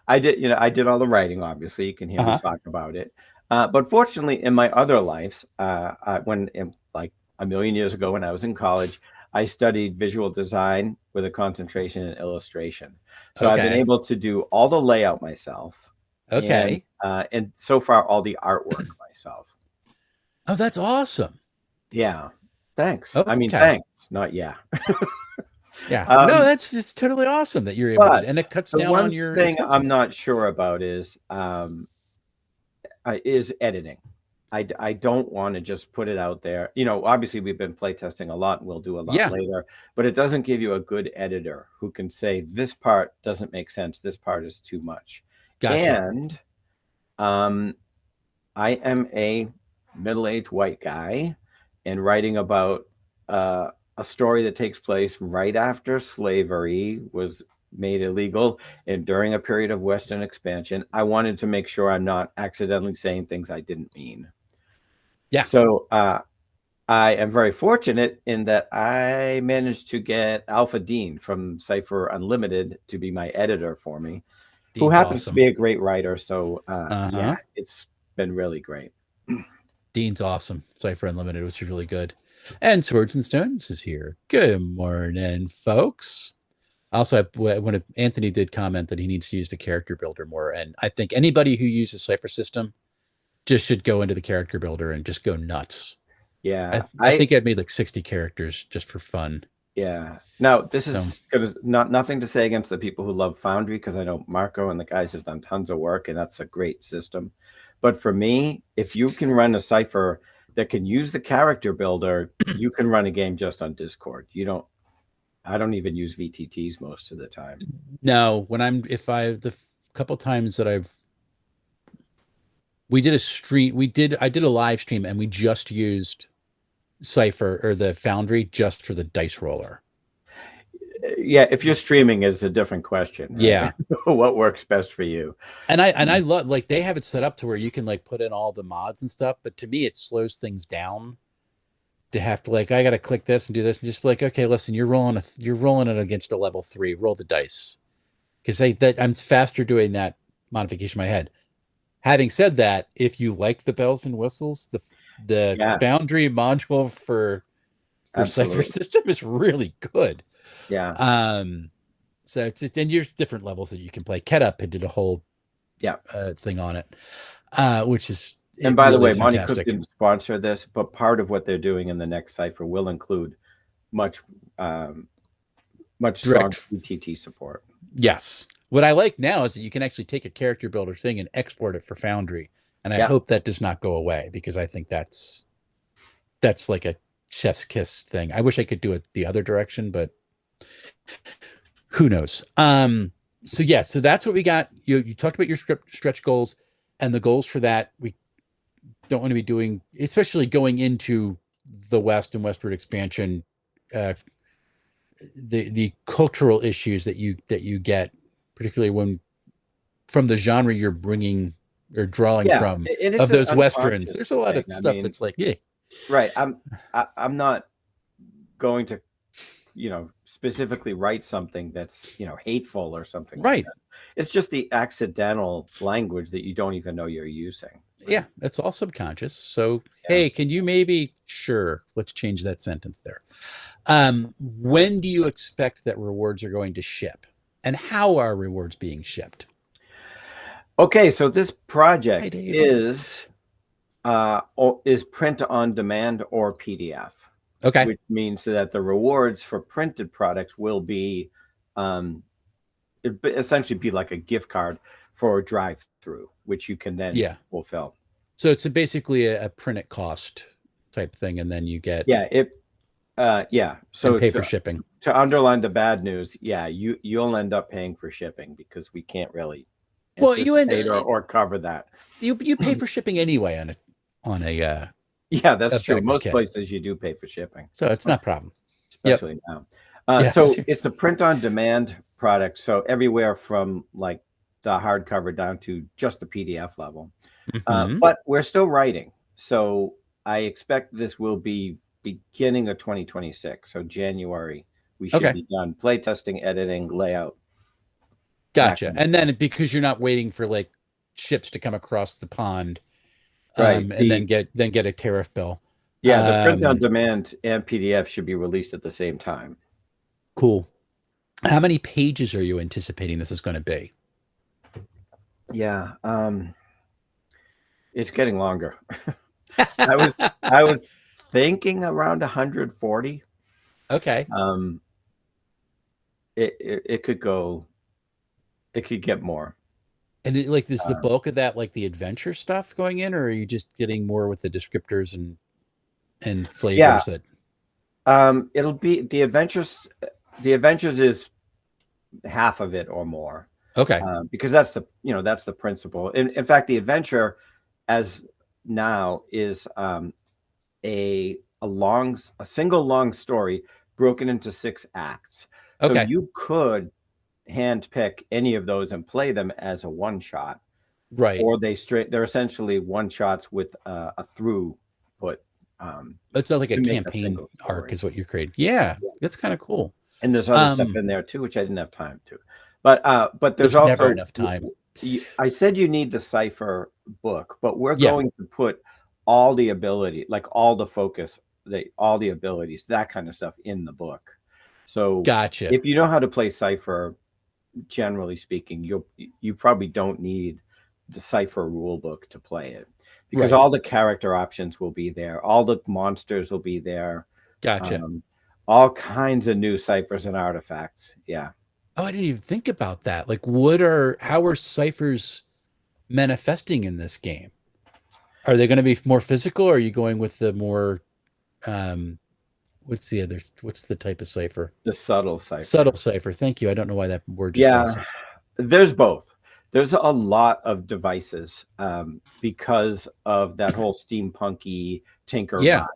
I did all the writing. Obviously, you can hear me talk about it. But fortunately, in my other lives, like a million years ago when I was in college, I studied visual design with a concentration in illustration. So I've been able to do all the layout myself. And so far, all the artwork myself. Oh, that's awesome. Yeah. Thanks. I mean, thanks. Not yeah. Yeah. No, it's totally awesome that you're able to, and it cuts down on your thing expenses. I'm not sure about is editing. I don't want to just put it out there. Obviously we've been playtesting a lot and we'll do a lot later, but it doesn't give you a good editor who can say this part doesn't make sense. This part is too much. Gotcha. And I am a middle-aged white guy and writing about a story that takes place right after slavery was made illegal and during a period of Western expansion. I wanted to make sure I'm not accidentally saying things I didn't mean. Yeah. So I am very fortunate in that I managed to get Alpha Dean from Cypher Unlimited to be my editor for me, who happens to be a great writer. So yeah, it's been really great. Dean's awesome. Cypher Unlimited, which is really good. And Swords and Stones is here. Good morning, folks. Also, when Anthony did comment that he needs to use the character builder more, and I think anybody who uses Cypher system just should go into the character builder and just go nuts. Yeah, I think I'd made like 60 characters just for fun. Yeah. No, this So is good. Nothing to say against the people who love Foundry, because I know Marco and the guys have done tons of work, and that's a great system. But for me, if you can run a Cypher that can use the character builder, you can run a game just on Discord. I don't even use VTTs most of the time. no, the couple times that we did a stream, I did a live stream and we just used Cypher or the Foundry just for the dice roller. Yeah, if you're streaming is a different question, right? Yeah. What works best for you. And I love, like, they have it set up to where you can like put in all the mods and stuff, but to me it slows things down to have to, like, I gotta click this and do this and just be like, okay, listen, you're rolling it against a level 3, roll the dice. Because I'm faster doing that modification in my head. Having said that, if you like the bells and whistles, the Foundry module for Cypher system is really good. Yeah. So and there's different levels that you can play. Ketup did a whole thing on it, which is, and by the way, Monte Cook didn't sponsor this, but part of what they're doing in the next Cypher will include much stronger VTT support. Yes. What I like now is that you can actually take a character builder thing and export it for Foundry. And I hope that does not go away, because I think that's like a chef's kiss thing. I wish I could do it the other direction, but who knows? So that's what we got. You talked about your stretch goals, and the goals for that we don't want to be doing, especially going into the West and westward expansion. The cultural issues that you get, particularly when from the genre you're bringing or drawing from, of those Westerns. There's a lot of stuff that's like, right. I'm not going to, specifically write something that's, hateful or something. Right. Like that. It's just the accidental language that you don't even know you're using. Yeah, it's all subconscious. So, hey, can you maybe, sure, let's change that sentence there. When do you expect that rewards are going to ship? And how are rewards being shipped? Okay, so this project is print on demand or PDF. Okay. Which means that the rewards for printed products will be essentially be like a gift card for a drive-through, which you can then fulfill. So it's basically a print at cost type thing, and then you get so pay for shipping. To underline the bad news, you'll end up paying for shipping, because we can't really anticipate or cover that. You pay for shipping anyway on a yeah, that's true. Most places you do pay for shipping, so it's not a problem, especially now. So it's a print on demand product, so everywhere from like the hardcover down to just the PDF level. But we're still writing, so I expect this will be beginning of 2026. So January we should be done playtesting, editing, layout. Gotcha. And then, because you're not waiting for like ships to come across the pond, right, and then get a tariff bill. Yeah, the print on demand and PDF should be released at the same time. Cool. How many pages are you anticipating this is going to be? Yeah, it's getting longer. I was thinking around 140. Okay. It could get more. And is the bulk of that like the adventure stuff going in, or are you just getting more with the descriptors and flavors that? It'll be the adventures. The adventures is half of it or more. Okay. Because that's the principle. In fact, the adventure as now is a single long story broken into 6 acts. So you could handpick any of those and play them as a one-shot, right? Or they're essentially one-shots with a throughput. It's not like a campaign arc is what you're creating. Yeah, that's kind of cool. And there's other stuff in there too, which I didn't have time to. But there's also never enough time. I said you need the Cypher book, but we're going to put all the ability, like all the focus, all the abilities, that kind of stuff in the book. So gotcha. If you know how to play Cypher, generally speaking, you probably don't need the Cypher rule book to play it. because all the character options will be there. All the monsters will be there. Gotcha. All kinds of new ciphers and artifacts. Yeah. Oh, I didn't even think about that. Like, how are ciphers manifesting in this game? Are they going to be more physical, or are you going with the more, what's the type of cipher? The subtle cipher. Subtle cipher. Thank you. I don't know why that word just doesn't. There's both. There's a lot of devices because of that whole steampunky tinker vibe.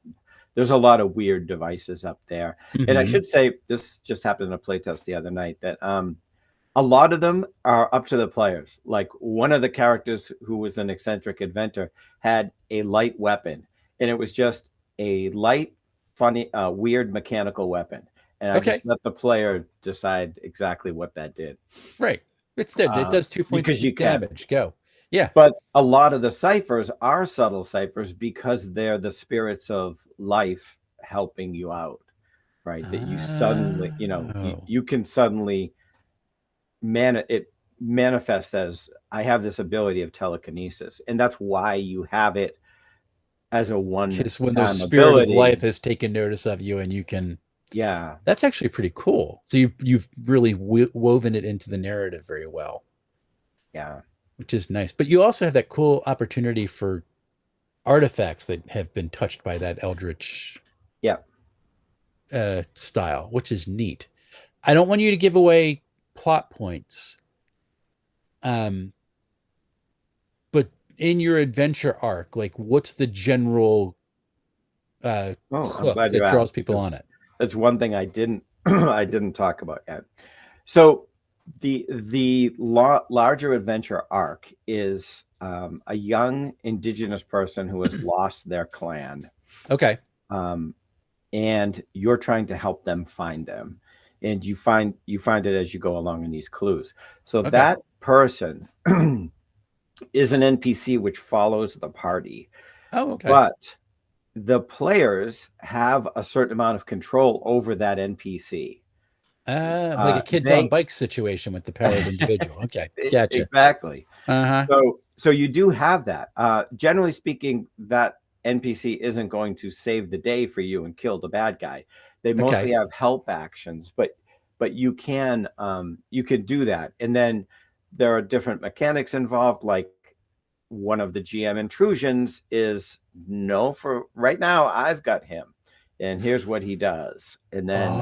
There's a lot of weird devices up there. And I should say, this just happened in a playtest the other night, that a lot of them are up to the players. Like, one of the characters, who was an eccentric inventor, had a light weapon, and it was just a light, funny, weird mechanical weapon. And I just let the player decide exactly what that did. Right. It does 2 points of damage. Go. Yeah. But a lot of the ciphers are subtle ciphers because they're the spirits of life helping you out, right? That you suddenly, you can suddenly it manifests as, I have this ability of telekinesis, and that's why you have it as a one. Because when the spirit of life has taken notice of you, and you can. Yeah, that's actually pretty cool. So you've really woven it into the narrative very well. Yeah, which is nice. But you also have that cool opportunity for artifacts that have been touched by that eldritch style, which is neat. I don't want you to give away plot points, but in your adventure arc, like, what's the general hook that draws people on it? That's one thing I didn't I didn't talk about yet. So the larger adventure arc is a young indigenous person who has lost their clan. Okay. And you're trying to help them find them, and you find it as you go along in these clues. So that person is an NPC which follows the party. Oh, okay. But the players have a certain amount of control over that NPC. Like a kids on bikes situation with the power of individual. Okay, gotcha. Exactly. So you do have that. Generally speaking, that NPC isn't going to save the day for you and kill the bad guy. They mostly have help actions, but you can do that. And then there are different mechanics involved, like one of the GM intrusions is, no, for right now I've got him, and here's what he does. And then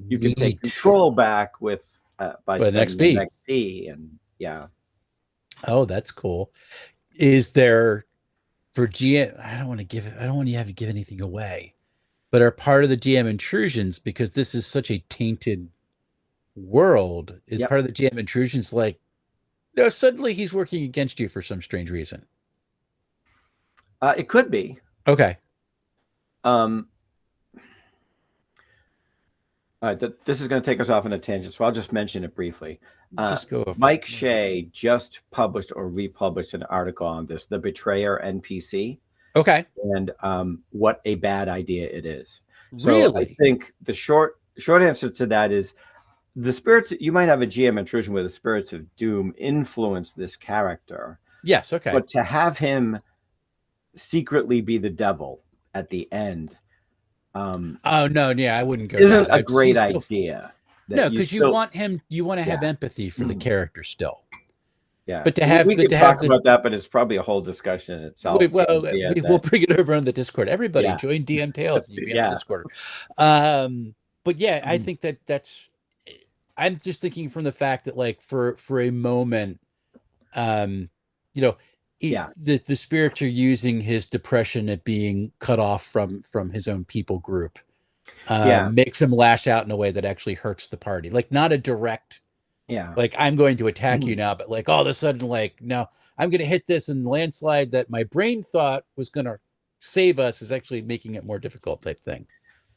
you can take control back with by spending an XP. And oh, that's cool. Is there, for GM, I don't want you to have to give anything away, but are part of the GM intrusions, because this is such a tainted world, is part of the GM intrusions like, no, suddenly he's working against you for some strange reason? It could be. Okay. This is going to take us off on a tangent, so I'll just mention it briefly. Mike Shea just published or republished an article on this, the Betrayer NPC. Okay. And what a bad idea it is. Really? So I think the short answer to that is, the spirits, you might have a GM intrusion where the spirits of doom influence this character. Yes, okay. But to have him secretly be the devil at the end. Oh no, yeah, I wouldn't go. Isn't a great idea. No, because you want to have empathy for the character still. Yeah, but to have, we could talk about that, but it's probably a whole discussion in itself. We'll bring it over on the Discord. Everybody join DM Tales and you be on the Discord. But yeah, I think that's. I'm just thinking from the fact that, like, for a moment, the spirits are using his depression at being cut off from his own people group, makes him lash out in a way that actually hurts the party. Like, not a direct, like, I'm going to attack you now, but like all of a sudden, like, no, I'm going to hit this, and landslide that my brain thought was going to save us is actually making it more difficult, type thing.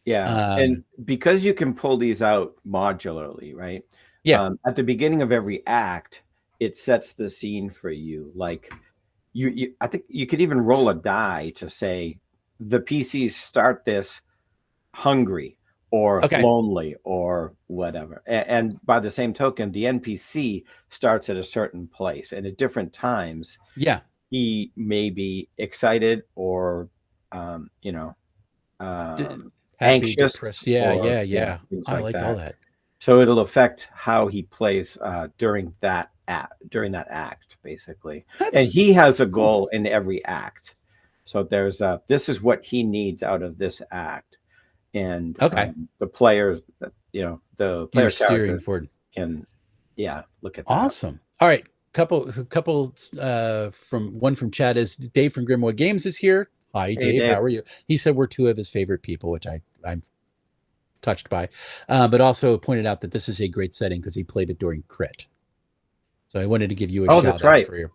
Yeah, and because you can pull these out modularly, right? Yeah. At the beginning of every act, it sets the scene for you. Like, I think you could even roll a die to say the PCs start this hungry or lonely or whatever, and by the same token, the NPC starts at a certain place, and at different times, he may be excited or, you know, Happy, anxious, depressed. Yeah, or yeah, yeah. things I like like all that. that. So it'll affect how he plays during that act, basically. And That's he has a cool. goal in every act. So there's this is what he needs out of this act, and Okay. the players, the You're player steering character forward. can, yeah, look at that. Awesome. All right. Couple from Chad is Dave from Grimwood Games is here. Hi, Hey, Dave. Dave. How are you? He said we're two of his favorite people, which I'm touched by, but also pointed out that this is a great setting because he played it during Crit. So I wanted to give you a Oh, shout that's out right. for your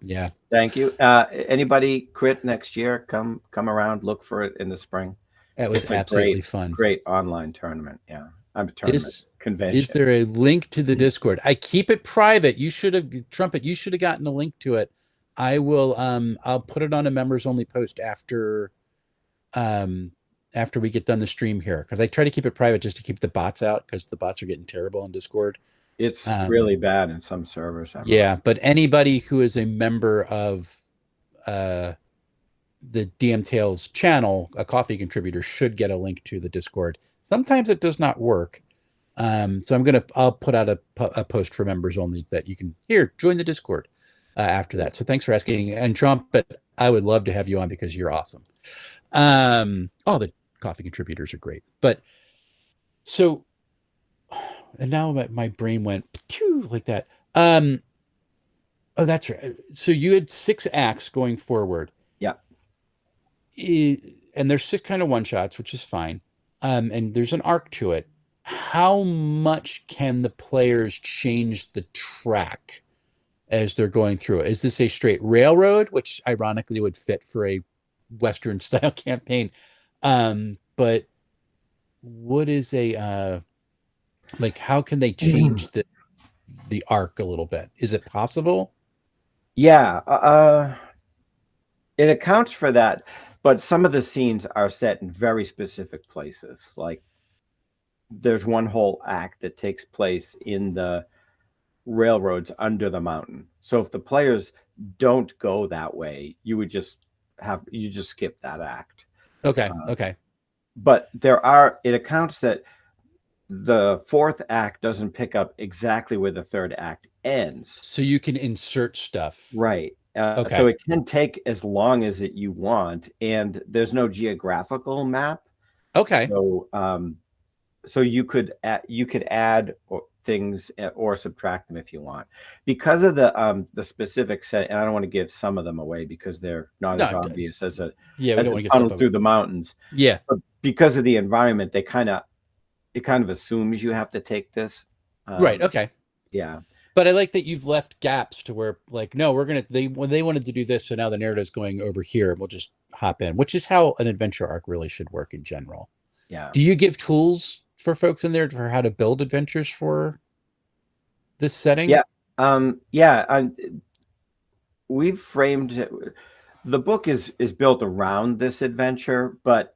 Thank you. Anybody Crit next year? Come around. Look for it in the spring. That was It's a absolutely fun. great online tournament. Yeah, I'm a tournament Is convention. there a link to the Discord? I keep it private. You should have Trumpet. You should have gotten a link to it. I will. I'll put it on a members only post after we get done the stream here because I try to keep it private just to keep the bots out because the bots are getting terrible on Discord. It's really bad in some servers. Yeah, but anybody who is a member of the DM Tales channel, a coffee contributor, should get a link to the Discord. Sometimes it does not work. So I'll put out a post for members only that you can join the Discord after that. So thanks for asking. And Trumpet, I would love to have you on because you're awesome. All the coffee contributors are great. But so, and now my brain went like that. Oh, that's right. So you had 6 acts going forward. Yeah. And there's 6 kind of one shots, which is fine. And there's an arc to it. How much can the players change the track as they're going through it? Is this a straight railroad, which ironically would fit for a Western style campaign? But what is like, how can they change the arc a little bit? Is it possible? Yeah, it accounts for that, but some of the scenes are set in very specific places. Like there's one whole act that takes place in the railroads under the mountain. So if the players don't go that way, you just skip that act. Okay. Okay. But it accounts that the 4th act doesn't pick up exactly where the 3rd act ends. So you can insert stuff. Right. Okay. So it can take as long as you want, and there's no geographical map. Okay. So you could add things or subtract them if you want, because of the specific set. And I don't want to give some of them away because they're not as obvious as a tunnel through the mountains. Yeah. But because of the environment, it kind of assumes you have to take this. Right. Okay. Yeah. But I like that you've left gaps to where, like, no, when they wanted to do this, so now the narrative's going over here, and we'll just hop in, which is how an adventure arc really should work in general. Yeah. Do you give tools for folks in there for how to build adventures for this setting? Yeah. We've framed it. The book is built around this adventure, but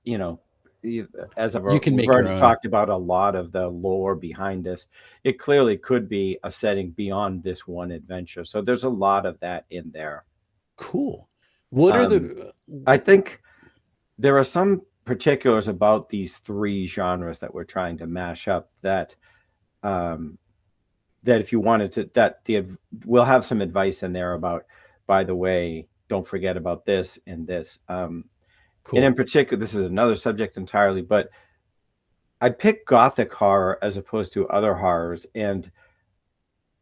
as I've already talked about a lot of the lore behind this, it clearly could be a setting beyond this one adventure. So there's a lot of that in there. Cool. What are I think there are some particulars about these 3 genres that we're trying to mash up that if you wanted to, we'll have some advice in there about, by the way, don't forget about this and this. Cool. And in particular, this is another subject entirely, but I picked gothic horror as opposed to other horrors. And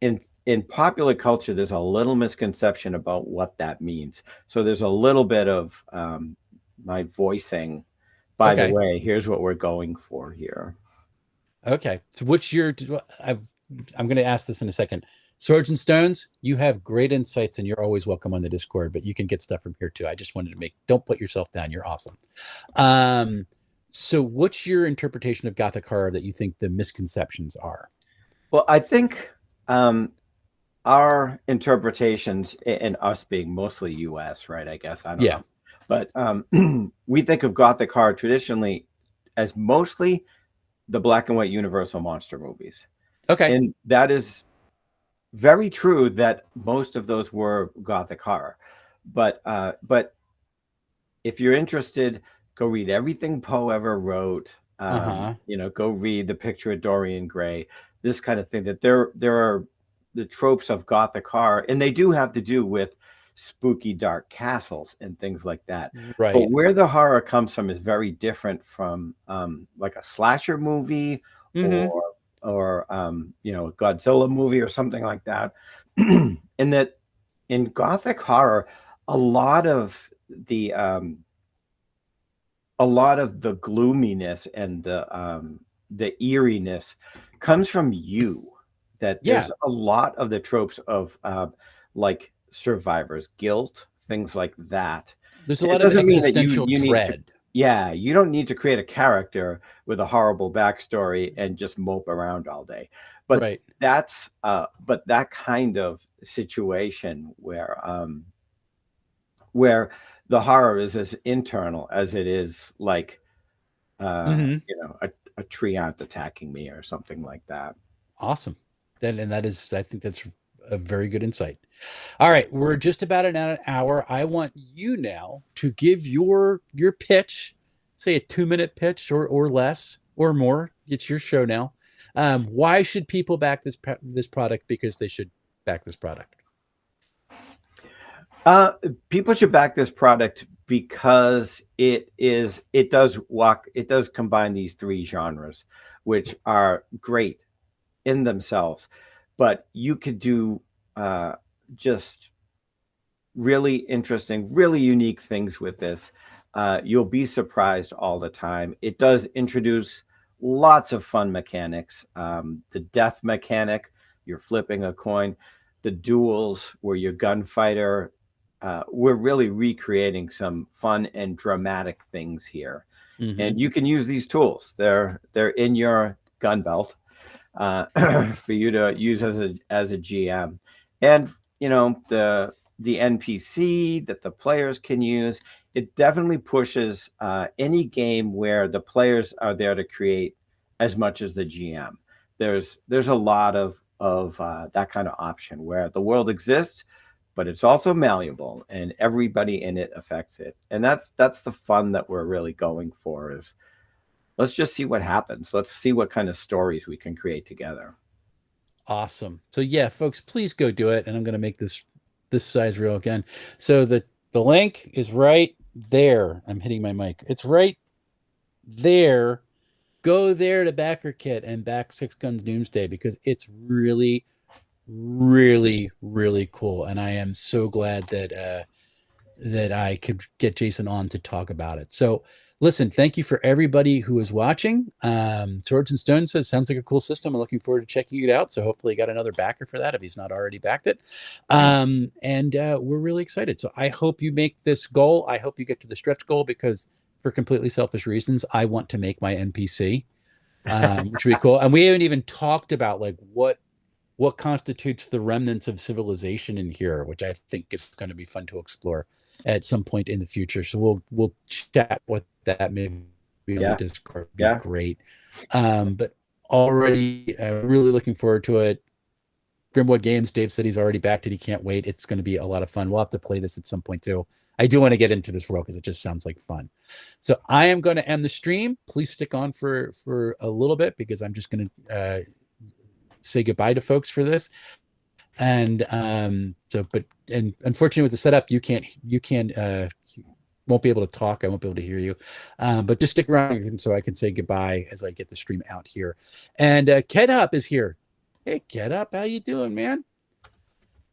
in popular culture, there's a little misconception about what that means. So there's a little bit of my voicing. By the way, here's what we're going for here. Okay. So I'm going to ask this in a second. Swords and Stones, you have great insights and you're always welcome on the Discord, but you can get stuff from here too. I just wanted to don't put yourself down. You're awesome. So what's your interpretation of gothic horror that you think the misconceptions are? Well, I think our interpretations, and us being mostly US, right? I guess, I don't know. But we think of gothic horror traditionally as mostly the black and white Universal monster movies. Okay. And that is very true that most of those were gothic horror. But if you're interested, go read everything Poe ever wrote. Go read The Picture of Dorian Gray, this kind of thing. That there are the tropes of Gothic horror, and they do have to do with spooky dark castles and things like that. Right. But where the horror comes from is very different from like a slasher movie or a Godzilla movie or something like that. In that, in Gothic horror, a lot of the gloominess and the eeriness comes from you. That there's a lot of the tropes of like survivor's guilt, things like that. There's a lot of existential dread. You don't need to create a character with a horrible backstory and just mope around all day. But that's that kind of situation where the horror is as internal as it is like a treant attacking me or something like that. Awesome. I think that's a very good insight. All right, we're just about an hour. I want you now to give your pitch, say a 2-minute pitch or less or more. It's your show now. Why should people back this product? Because they should back this product. People should back this product because it does combine these three genres, which are great in themselves, but you could do just really interesting, really unique things with this. You'll be surprised all the time. It does introduce lots of fun mechanics. The death mechanic, you're flipping a coin. The duels where you're gunfighter. We're really recreating some fun and dramatic things here. And you can use these tools. They're in your gun belt for you to use as a GM. And the NPC that the players can use, it definitely pushes any game where the players are there to create as much as the GM. There's a lot of that kind of option where the world exists, but it's also malleable and everybody in it affects it. And that's the fun that we're really going for. Is let's just see what happens. Let's see what kind of stories we can create together. Awesome. So yeah, folks, please go do it. And I'm going to make this size real again. So the link is right there. I'm hitting my mic. It's right there. Go there to back your kit and back Six Guns Doomsday, because it's really, really, really cool. And I am so glad that I could get Jason on to talk about it. So listen, thank you for everybody who is watching. Swords and Stone says, sounds like a cool system. I'm looking forward to checking it out. So hopefully you got another backer for that if he's not already backed it. And we're really excited. So I hope you make this goal. I hope you get to the stretch goal, because for completely selfish reasons, I want to make my NPC, which would be cool. And we haven't even talked about like what constitutes the remnants of civilization in here, which I think is going to be fun to explore at some point in the future. So we'll chat with that maybe on the Discord. Be great. But already really looking forward to it. Grimwood Games, Dave said he's already backed it. He can't wait. It's going to be a lot of fun. We'll have to play this at some point too. I do want to get into this world because it just sounds like fun. So I am going to end the stream. Please stick on for a little bit, because I'm just going to say goodbye to folks for this. And unfortunately with the setup, you won't be able to talk. I won't be able to hear you. But just stick around so I can say goodbye as I get the stream out here. And Kedhup is here. Hey Kedhup, how you doing, man?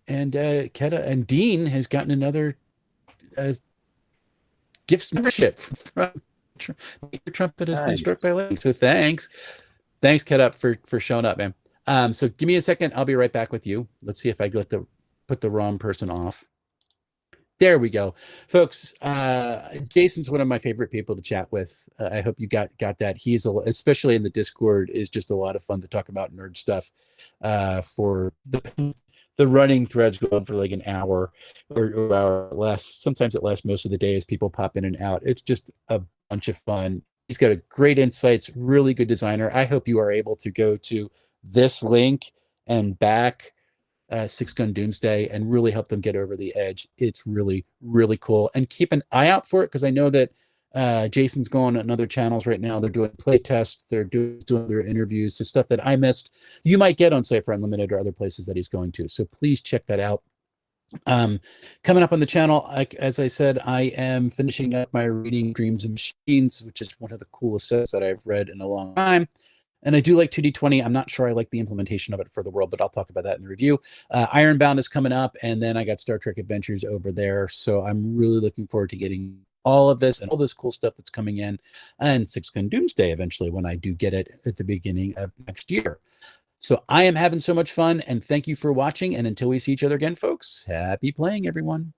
And Kedhup and Dean has gotten another gift membership from Trumpet has been struck by lightning. So thanks Kedhup for showing up, man. So give me a second. I'll be right back with you. Let's see if I get to put the wrong person off. There we go, folks. Jason's one of my favorite people to chat with. I hope you got that. He's especially in the Discord is just a lot of fun to talk about nerd stuff. For the running threads go on for like an hour or hour less. Sometimes it lasts most of the day as people pop in and out. It's just a bunch of fun. He's got a great insights, really good designer. I hope you are able to go to this link and back Six Gun Doomsday and really help them get over the edge. It's really, really cool. And keep an eye out for it, because I know that Jason's going on other channels right now. They're doing play tests. They're doing their interviews. So stuff that I missed, you might get on Cypher Unlimited or other places that he's going to. So please check that out. Coming up on the channel, as I said, I am finishing up my reading Dreams and Machines, which is one of the coolest sets that I've read in a long time. And I do like 2D20. I'm not sure I like the implementation of it for the world, but I'll talk about that in the review. Ironbound is coming up, and then I got Star Trek Adventures over there. So I'm really looking forward to getting all of this and all this cool stuff that's coming in, and Six Gun Doomsday eventually when I do get it at the beginning of next year. So I am having so much fun, and thank you for watching. And until we see each other again, folks, happy playing, everyone.